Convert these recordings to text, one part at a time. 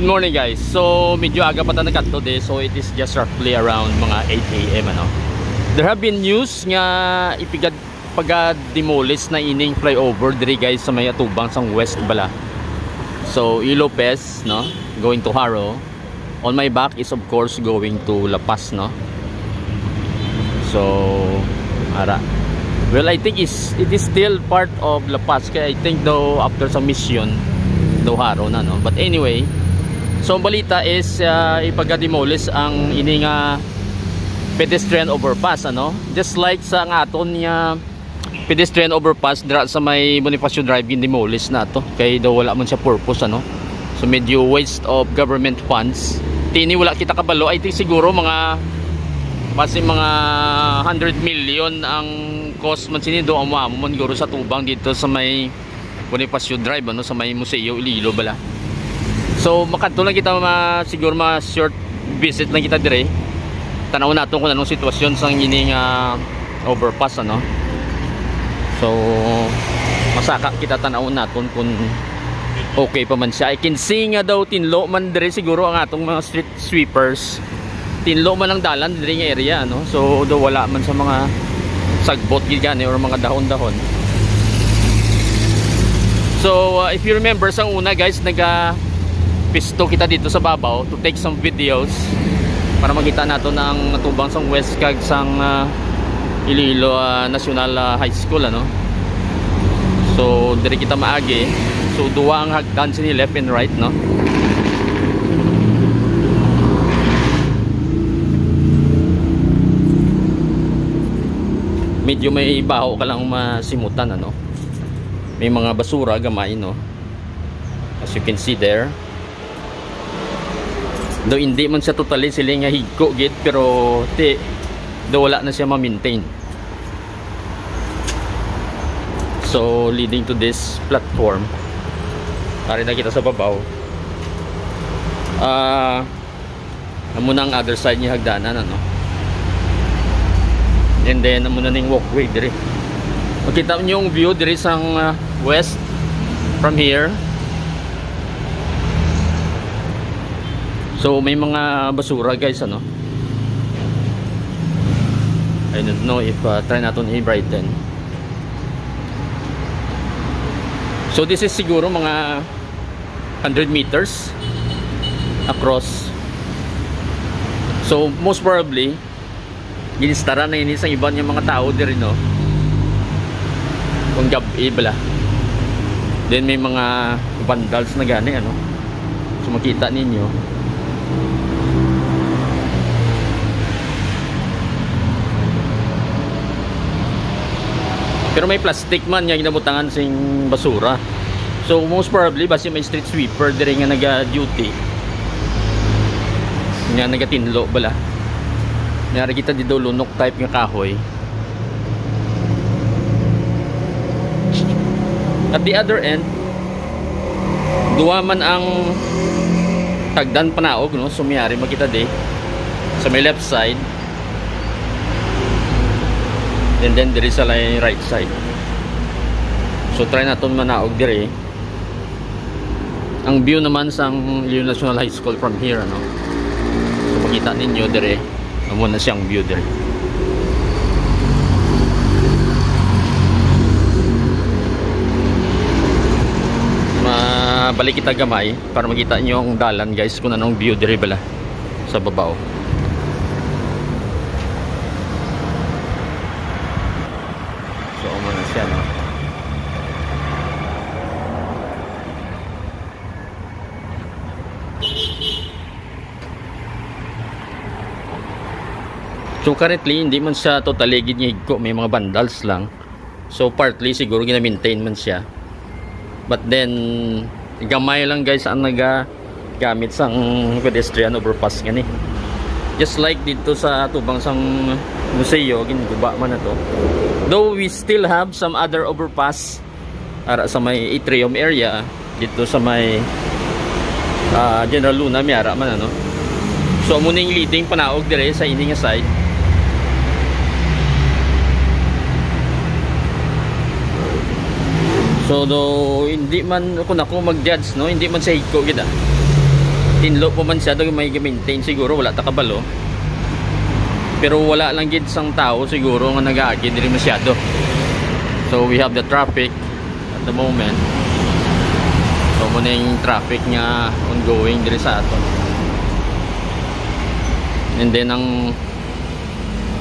Good morning guys. So medyo aga pa ta nagkadto de, so it is just roughly around mga 8 AM ano. There have been news nga pag-demolish na ining flyover diri guys sa may atubang sang west bala. So Ilopez no, going to Haro. On my back is of course going to La Paz no. So ara. Well, I think it is still part of La Paz. Kaya I think though after some mission daw Haro na no. But anyway, so ang balita is ipag-demolish ang ining pedestrian overpass ano. Just like sa aton niya pedestrian overpass dira sa may Bonifacio Drive gin-demolish na to. Kay daw wala man siya purpose ano. So medyo waste of government funds. Tini wala kita kabalo. I think siguro mga 100 million ang cost man sini do amamon siguro sa tubang dito sa may Bonifacio Drive ano, sa may Museo Iloilo bala. So makadto lang kita siguro short visit lang kita dire. Tanaw naton kung anong sitwasyon sa ining overpass ano. So masaka kita tanaw naton kung okay pa man siya. I can see nga daw tinlo man dire siguro ang atong mga street sweepers. Tinlo man ang dalan dire nga area ano. So daw wala man sa mga sagbot gigani or mga dahon-dahon. So if you remember sa una guys, pisto kita dito sa babaw to take some videos para makita nato ng natubang sang west kag sang Iloilo National High School ano. So dire kita maagi. So duwa ang hagdan sini left and right no. Medyo may baho ka lang masimutan ano. May mga basura gamay no. As you can see there. Though hindi man siya totally sila nga higko git, pero do wala na siya ma-maintain. So leading to this platform. Pare na kita sa babaw. Amo na ang other side niya hagdanan ano. And then amo na ning walkway dire. Makita niyo yung view dire sang west from here. So may mga basura guys ano. I don't know if try natin i-brighten. So this is siguro mga 100 meters across. So most probably ginistara na yun sa iba niyang mga tao dire no. Kung gabi bala. Then may mga vandals na gani ano. So makita ninyo. Pero may plastic man nga ginabutangan sing basura. So most probably basi may street sweeper dire nga naga-duty. Nga naga-tinlo bala. Nari kita dito lunok type nga kahoy. At the other end, duwa man ang tagdan panaog no, sumiyari makita di sa may left side. And then there is a right side. So try naton manaog dire. Ang view naman sang Iloilo National High School from here ano. So makita ninyo dire, amo na siyang view dire. Balik kita gamay para makita nyo yung dalan guys kung anong view dire bala sa babaw. So umana siya no. So currently hindi man siya totally ginigko, may mga vandals lang. So partly siguro gina-maintain man siya. But then gamay lang guys ang nagagamit sang pedestrian overpass gani. Just like dito sa tubang sang museo ginuba man na to. Though we still have some other overpass ara sa may atrium area dito sa may General Luna miara man ano. So amo ning leading panaog dire sa ini nga side. So do hindi man ako mag-judge no, hindi man sa higko gid. tinlo po man siya, may maintain siguro, wala takabalo. Pero wala lang gid sang tao siguro nga nag-aagi diri masyado. So we have the traffic at the moment. So muna yung traffic nga ongoing diri sa aton. And then ang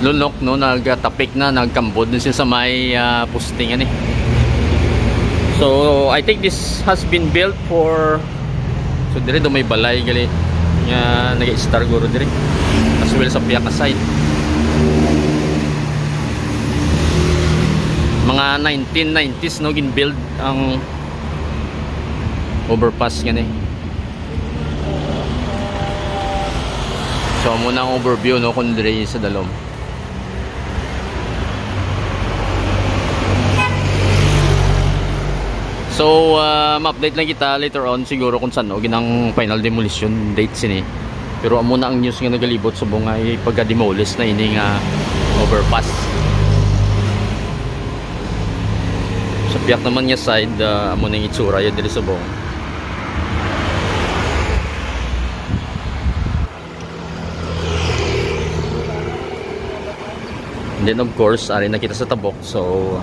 lunok no, nagtapik na, nagkambod din siya sa may postingan eh. So I think this has been built for, so dire do may balay gali nga nag-star guro dire as well sa Piaka side. Mga 1990s no gin-build ang overpass nga ni. So muna ang overview no kung dire sa dalom. So ma-update lang kita later on siguro kung saan no ginang final demolition date sini. Pero amo na ang news nga nagalibot sa bungay pagka-demolish na ini nga overpass. Sa Piak naman nga side amo na yung itsura ya diri sa bong. And then of course ari na kita sa Tabok, so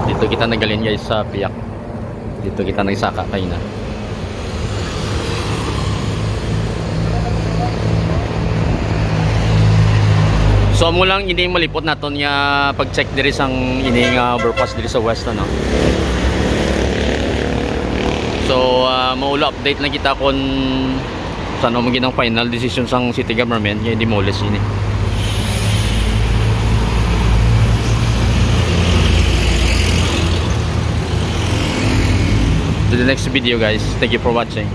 dito kita nagalin guys sa Piak. Dito kita nagsaka kay na. So amo lang ini malipot naton nga pag-check diri sang ini nga overpass diri sa west no. So maulo update lang kita kon saan mo ginang final decision sang city government nga demolish ini. To the next video guys, thank you for watching.